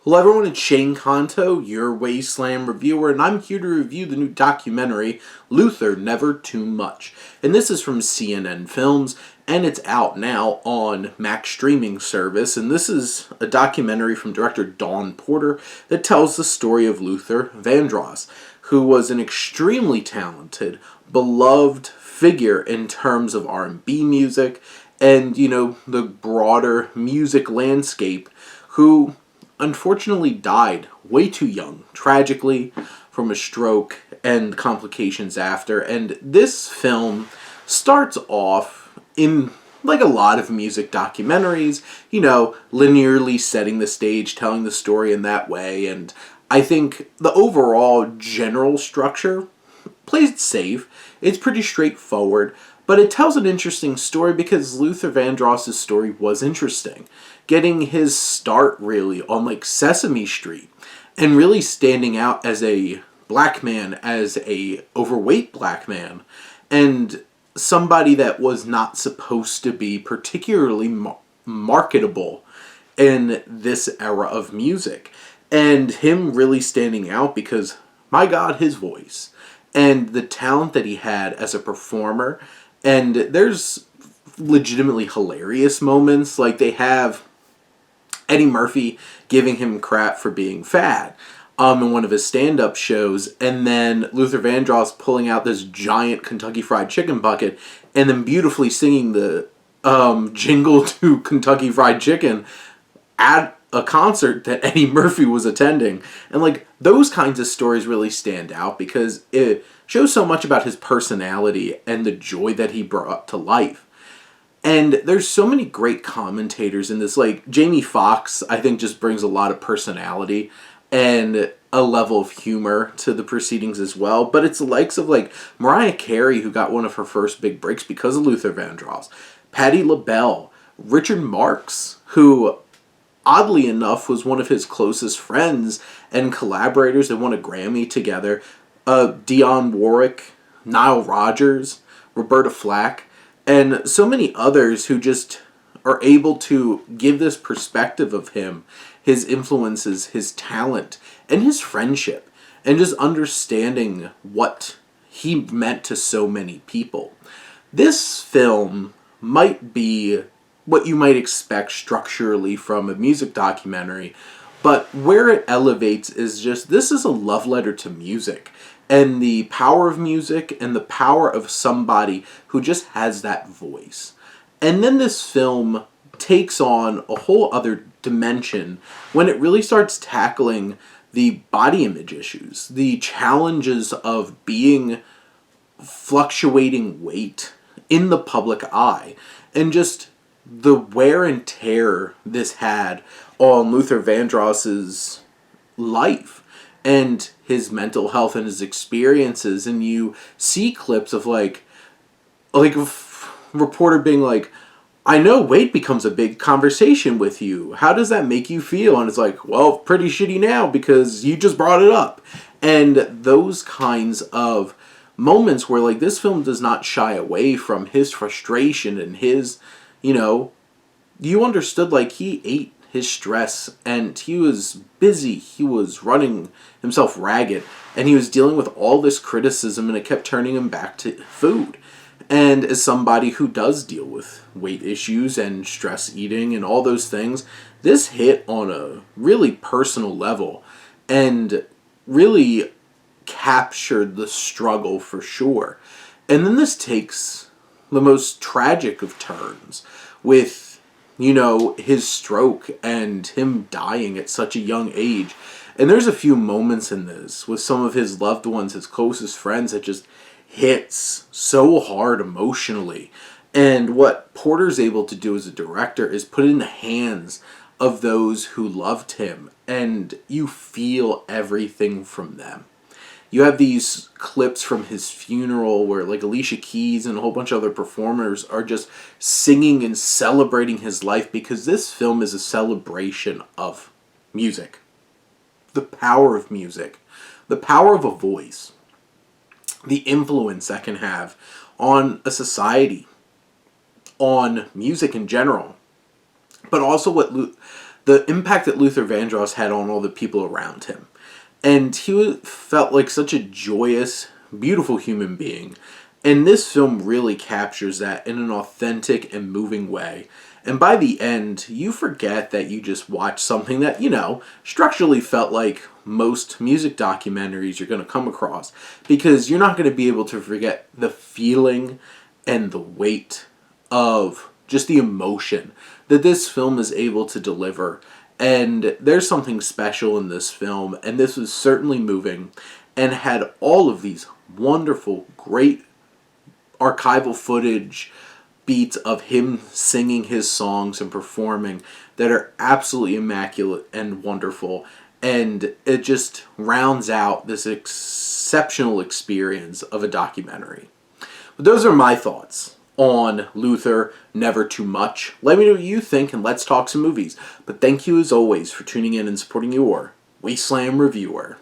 Hello everyone, it's Shane Kanto, your Wasteland reviewer, and I'm here to review the new documentary, Luther, Never Too Much. And this is from CNN Films, and it's out now on Max streaming service, and this is a documentary from director Dawn Porter that tells the story of Luther Vandross, who was an extremely talented, beloved figure in terms of R&B music and, the broader music landscape, who unfortunately died way too young, tragically, from a stroke and complications after. And this film starts off in, like a lot of music documentaries, linearly setting the stage, telling the story in that way. And I think the overall general structure plays it safe. It's pretty straightforward, but it tells an interesting story because Luther Vandross's story was interesting. Getting his start really on like Sesame Street and really standing out as a black man, as a overweight black man, and somebody that was not supposed to be particularly marketable in this era of music. And him really standing out because, my God, his voice and the talent that he had as a performer. And there's legitimately hilarious moments. Like they have Eddie Murphy giving him crap for being fat in one of his stand-up shows, and then Luther Vandross pulling out this giant Kentucky Fried Chicken bucket and then beautifully singing the jingle to Kentucky Fried Chicken at a concert that Eddie Murphy was attending. And like those kinds of stories really stand out because it shows so much about his personality and the joy that he brought to life. And there's so many great commentators in this. Like Jamie Foxx, I think, just brings a lot of personality and a level of humor to the proceedings as well. But it's the likes of like Mariah Carey, who got one of her first big breaks because of Luther Vandross, Patti LaBelle, Richard Marx, who oddly enough was one of his closest friends and collaborators. They won a Grammy together. Dionne Warwick, Nile Rodgers, Roberta Flack, and so many others who just are able to give this perspective of him, his influences, his talent, and his friendship, and just understanding what he meant to so many people. This film might be what you might expect structurally from a music documentary, but where it elevates is just, this is a love letter to music and the power of music and the power of somebody who just has that voice. And then this film takes on a whole other dimension when it really starts tackling the body image issues, the challenges of being fluctuating weight in the public eye, and just the wear and tear this had on Luther Vandross's life and his mental health and his experiences. And you see clips of like a reporter being like, I know weight becomes a big conversation with you. How does that make you feel? And it's like, well, pretty shitty now because you just brought it up. And those kinds of moments where like this film does not shy away from his frustration and his, you understood like he ate his stress and he was busy. He was running himself ragged and he was dealing with all this criticism and it kept turning him back to food. And as somebody who does deal with weight issues and stress eating and all those things, this hit on a really personal level and really captured the struggle for sure. And then this takes the most tragic of turns with, his stroke and him dying at such a young age. And there's a few moments in this with some of his loved ones, his closest friends, that just hits so hard emotionally. And what Porter's able to do as a director is put it in the hands of those who loved him, and you feel everything from them. You have these clips from his funeral where like Alicia Keys and a whole bunch of other performers are just singing and celebrating his life because this film is a celebration of music. The power of music. The power of a voice. The influence that can have on a society. On music in general. But also what the impact that Luther Vandross had on all the people around him. And he felt like such a joyous, beautiful human being. And this film really captures that in an authentic and moving way. And by the end, you forget that you just watched something that, structurally felt like most music documentaries you're going to come across. Because you're not going to be able to forget the feeling and the weight of just the emotion that this film is able to deliver. And there's something special in this film, and this was certainly moving, and had all of these wonderful, great archival footage, beats of him singing his songs and performing that are absolutely immaculate and wonderful. And it just rounds out this exceptional experience of a documentary. But those are my thoughts on Luther, Never Too Much. Let me know what you think, and let's talk some movies. But thank you as always for tuning in and supporting your Wasteland reviewer.